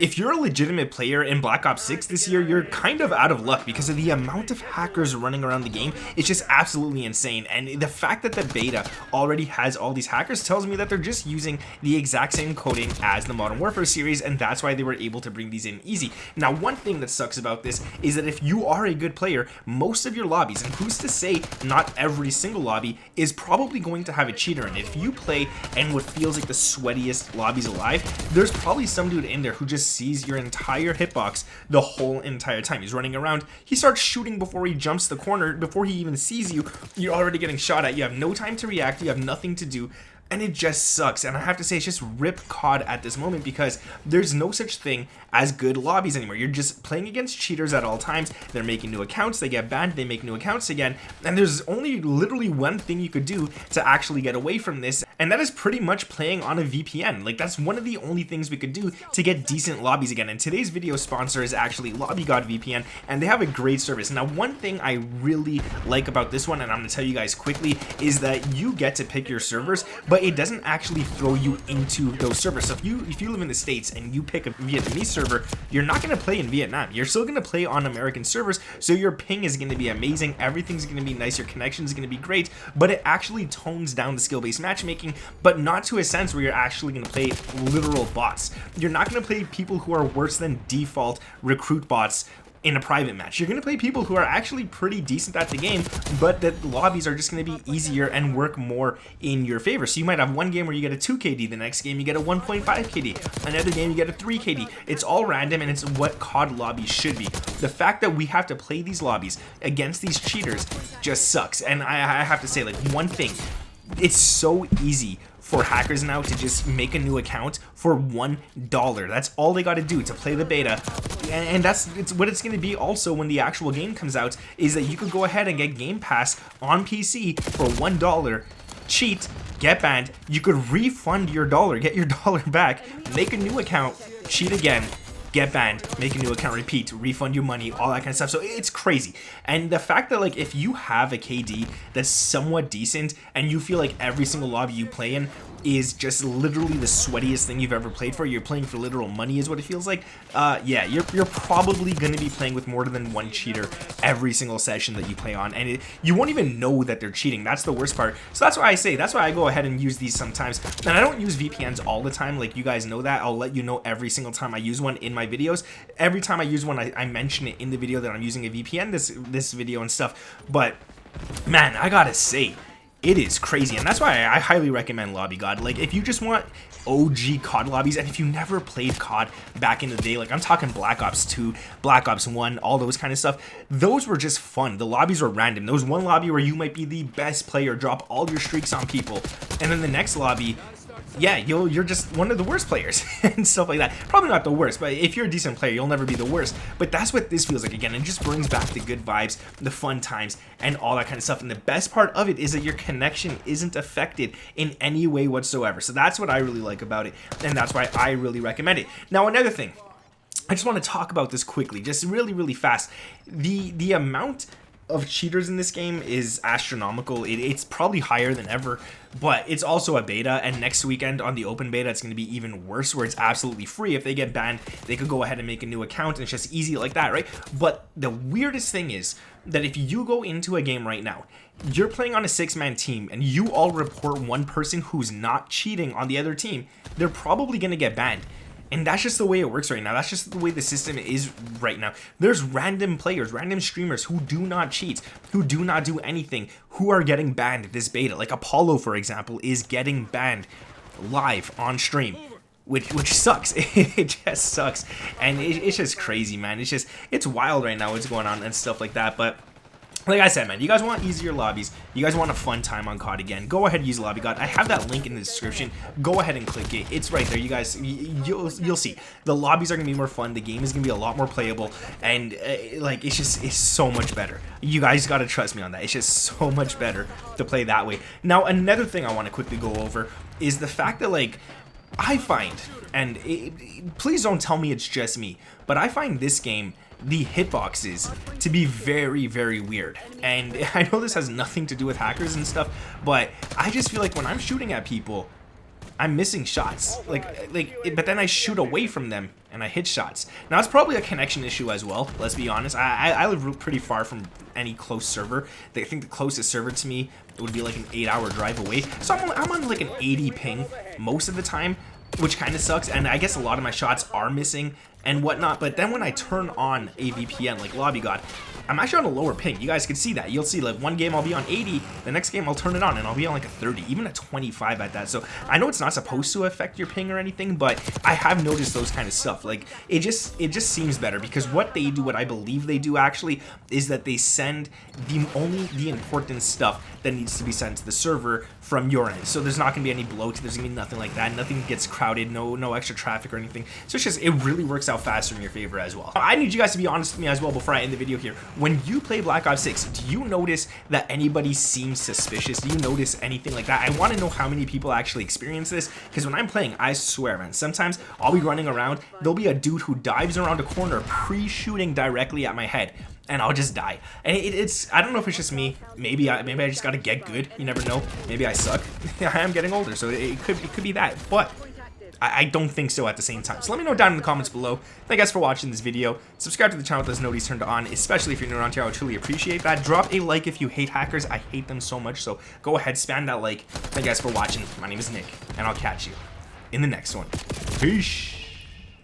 If you're a legitimate player in Black Ops 6 this year, you're kind of out of luck because of the amount of hackers running around the game. It's just absolutely insane, and the fact that the beta already has all these hackers tells me that they're just using the exact same coding as the Modern Warfare series, and that's why they were able to bring these in easy. Now, one thing that sucks about this is that if you are a good player, most of your lobbies, and who's to say not every single lobby, is probably going to have a cheater in it. If you play in what feels like the sweatiest lobbies alive, there's probably some dude in there who just sees your entire hitbox the whole entire time. He's running around, he starts shooting before he jumps the corner, before he even sees you, you're already getting shot at, you have no time to react, you have nothing to do, and it just sucks. And I have to say, it's just rip COD at this moment because there's no such thing as good lobbies anymore. You're just playing against cheaters at all times. They're making new accounts, they get banned, they make new accounts again, and there's only literally one thing you could do to actually get away from this, and that is pretty much playing on a VPN. Like, that's one of the only things we could do to get decent lobbies again. And today's video sponsor is actually God VPN, and they have a great service. Now, one thing I really like about this one, and I'm gonna tell you guys quickly, is that you get to pick your servers, but it doesn't actually throw you into those servers. So if you live in the States and you pick a Vietnamese server, you're not going to play in Vietnam. You're still going to play on American servers, so your ping is going to be amazing, everything's going to be nice, your connection is going to be great, but it actually tones down the skill-based matchmaking, but not to a sense where you're actually going to play literal bots. You're not going to play people who are worse than default recruit bots in a private match. You're going to play people who are actually pretty decent at the game, but the lobbies are just going to be easier and work more in your favor. So you might have one game where you get a 2 KD, the next game you get a 1.5 KD, another game you get a 3 KD. It's all random, and it's what COD lobbies should be. The fact that we have to play these lobbies against these cheaters just sucks. And I have to say, like, one thing, it's so easy for hackers now to just make a new account for $1. That's all they got to do to play the beta, and it's what it's going to be also when the actual game comes out, is that you could go ahead and get Game Pass on PC for $1, cheat, get banned, you could refund your dollar, get your dollar back, make a new account, cheat again, get banned, make a new account, repeat, refund your money, all that kind of stuff. So it's crazy. And the fact that, like, if you have a KD that's somewhat decent and you feel like every single lobby you play in is just literally the sweatiest thing you've ever played for, you're playing for literal money is what it feels like, yeah, you're probably going to be playing with more than one cheater every single session that you play on, and you won't even know that they're cheating. That's the worst part. So that's why I go ahead and use these sometimes, and I don't use VPNs all the time, like, you guys know that. I'll let you know every single time I use one in my videos. Every time I use one, I mention it in the video that I'm using a VPN, this video and stuff. But man, I gotta say, it is crazy, and that's why I highly recommend Lobby God. Like, if you just want OG COD lobbies, and if you never played COD back in the day, like, I'm talking Black Ops 2, Black Ops 1, all those kind of stuff, those were just fun. The lobbies were random. There was one lobby where you might be the best player, drop all your streaks on people, and then the next lobby, yeah, you're just one of the worst players and stuff like that. Probably not the worst, but if you're a decent player, you'll never be the worst. But that's what this feels like again. It just brings back the good vibes, the fun times, and all that kind of stuff. And the best part of it is that your connection isn't affected in any way whatsoever. So that's what I really like about it, and that's why I really recommend it. Now, another thing, I just want to talk about this quickly, just really fast. The amount of cheaters in this game is astronomical. It's probably higher than ever, but it's also a beta, and next weekend on the open beta it's going to be even worse, where it's absolutely free. If they get banned, they could go ahead and make a new account, and it's just easy like that, right? But the weirdest thing is that if you go into a game right now, you're playing on a 6-man team, and you all report one person who's not cheating on the other team, they're probably going to get banned. And that's just the way it works right now. That's just the way the system is right now. There's random players, random streamers who do not cheat, who do not do anything, who are getting banned this beta. Like Apollo, for example, is getting banned live on stream, which sucks. It just sucks. And it's just crazy, man. It's wild right now what's going on and stuff like that. But like I said, man, you guys want easier lobbies, you guys want a fun time on COD again, go ahead and use Lobby God. I have that link in the description. Go ahead and click it. It's right there. You guys, you'll see. The lobbies are going to be more fun. The game is going to be a lot more playable, and like, it's so much better. You guys got to trust me on that. It's just so much better to play that way. Now, another thing I want to quickly go over is the fact that, like, I find, and please don't tell me it's just me, but I find this game, the hitboxes, to be very weird. And I know this has nothing to do with hackers and stuff, but I just feel like when I'm shooting at people, I'm missing shots, but then I shoot away from them and I hit shots. Now it's probably a connection issue as well. Let's be honest. I live pretty far from any close server. I think the closest server to me would be like an 8-hour drive away. So I'm on like an 80 ping most of the time, which kind of sucks. And I guess a lot of my shots are missing and whatnot. But then when I turn on a VPN like Lobby God, I'm actually on a lower ping. You guys can see that. You'll see like one game I'll be on 80, the next game I'll turn it on and I'll be on like a 30, even a 25 at that. So I know it's not supposed to affect your ping or anything, but I have noticed those kind of stuff. Like it just seems better, because what they do, what I believe they do actually, is that they send only the important stuff that needs to be sent to the server from your end. So there's not gonna be any bloat, there's gonna be nothing like that, nothing gets crowded, no extra traffic or anything. So it's just, it really works out faster in your favor as well. I need you guys to be honest with me as well before I end the video here. When you play Black Ops 6, do you notice that anybody seems suspicious? Do you notice anything like that? I want to know how many people actually experience this, because when I'm playing, I swear, man, sometimes I'll be running around, there'll be a dude who dives around a corner pre-shooting directly at my head, and I'll just die. And it's I don't know if it's just me. Maybe I just gotta get good. You never know. Maybe I suck. I am getting older, so it could be that. But I don't think so at the same time. So let me know down in the comments below. Thank you guys for watching this video. Subscribe to the channel with those notifications turned on, especially if you're new around here. I would truly appreciate that. Drop a like if you hate hackers. I hate them so much, so go ahead, spam that like. Thank you guys for watching. My name is Nick, and I'll catch you in the next one. Peace.